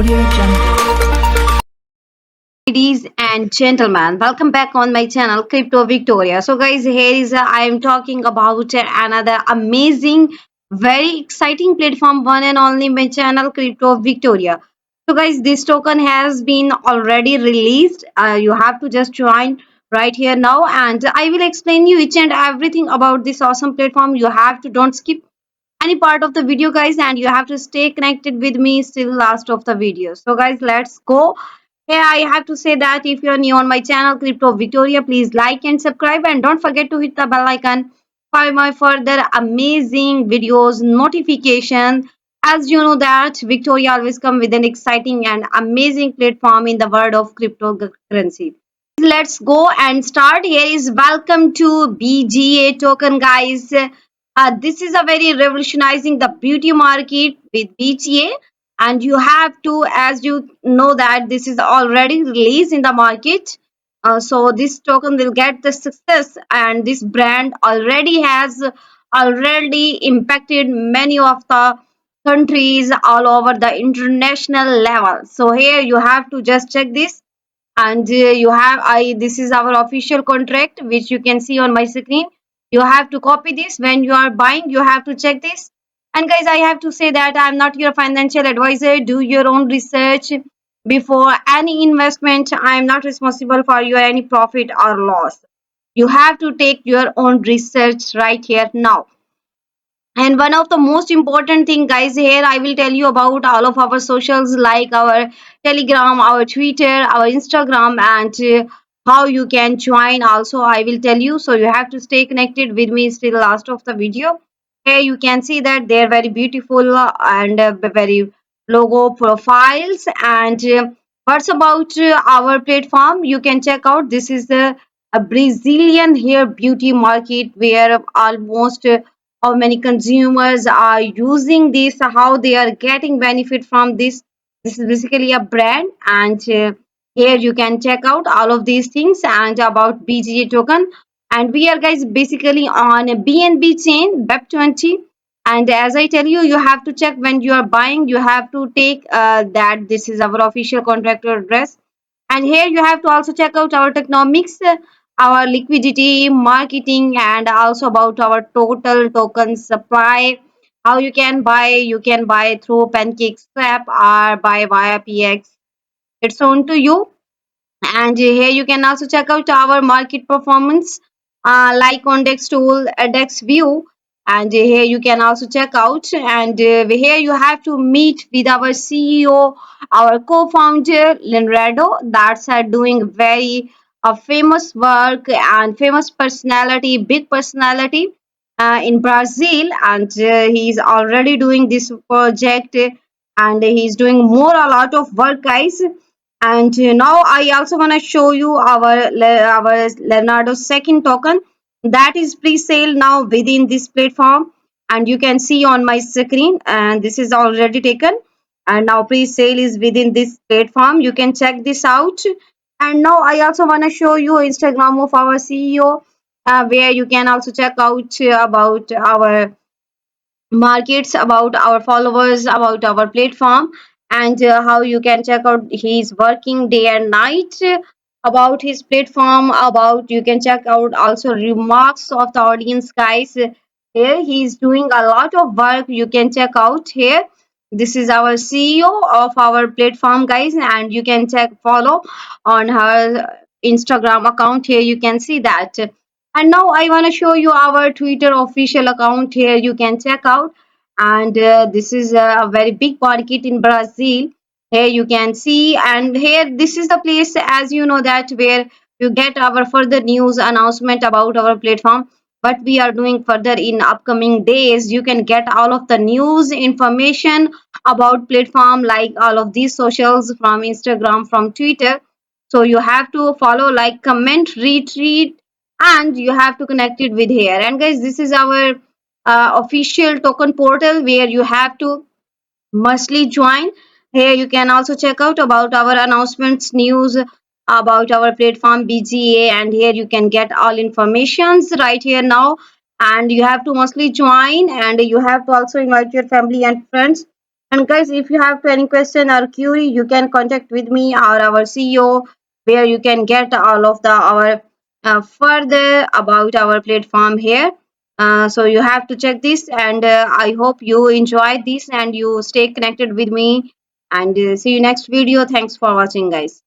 Audio Jungle. Ladies and gentlemen, welcome back on my channel Crypto Victoria. So guys, here is I am talking about another amazing, very exciting platform, one and only my channel Crypto Victoria. So guys, this token has been already released. You have to just join right here now, and I will explain you each and everything about this awesome platform. You have to don't skip any part of the video guys, and you have to stay connected with me till last of the video. So guys, let's go. Here I have to say that if you're new on my channel Crypto Victoria, please like and subscribe, and don't forget to hit the bell icon for my further amazing videos notification. As you know that Victoria always come with an exciting and amazing platform in the world of cryptocurrency. Let's go and start. Here is welcome to BGA token, guys. This is a very revolutionizing the beauty market with BGA, and you have to, as you know, that this is already released in the market. So this token will get the success, and this brand already impacted many of the countries all over the international level. So here you have to just check this, and you have I this is our official contract which you can see on my screen. You have to copy this when you are buying. You have to check this. And guys, I have to say that I'm not your financial advisor. Do your own research before any investment. I am not responsible for your any profit or loss. You have to take your own research right here now. And one of the most important thing, guys, here I will tell you about all of our socials like our Telegram, our Twitter, our Instagram, and how you can join. Also, I will tell you. So you have to stay connected with me till last of the video. Here you can see that they're very beautiful and very logo profiles. And what's about our platform? You can check out. This is a Brazilian hair beauty market where almost how many consumers are using this, how they are getting benefit from this. This is basically a brand, and here you can check out all of these things and about BGA token. And we are guys basically on a BNB chain Web20. And as I tell you, you have to check when you are buying. You have to take that this is our official contractor address. And here you have to also check out our tokenomics, our liquidity, marketing, and also about our total token supply. How you can buy through PancakeSwap or buy via PX. It's on to you. And here you can also check out our market performance like on Dex tool, Dex view. And here you can also check out. And here you have to meet with our CEO, our co-founder Leonardo. That's doing very famous work and famous personality, big personality in Brazil. And he's already doing this project, and he's doing more a lot of work, guys. And now I also want to show you our Leonardo second token that is pre-sale now within this platform, and you can see on my screen. And this is already taken, and now pre-sale is within this platform. You can check this out. And now I also want to show you Instagram of our CEO, where you can also check out about our markets, about our followers, about our platform, and how you can check out he's working day and night about his platform. About you can check out also remarks of the audience, guys. Here he's doing a lot of work. You can check out here. This is our CEO of our platform, guys, and you can check follow on her Instagram account. Here you can see that. And now I want to show you our Twitter official account. Here you can check out. And this is a very big market in Brazil. Here you can see. And here this is the place, as you know, that where you get our further news announcement about our platform. What we are doing further in upcoming days, you can get all of the news information about platform like all of these socials from Instagram, from Twitter. So you have to follow, like, comment, retweet, and you have to connect it with here. And guys, this is our official token portal where you have to mustly join. Here you can also check out about our announcements, news about our platform BGA, and here you can get all informations right here now. And you have to mostly join, and you have to also invite your family and friends And guys, if you have any question or query, you can contact with me or our CEO, where you can get all of the our further about our platform here. So you have to check this, and I hope you enjoyed this and you stay connected with me. And see you next video. Thanks for watching, guys.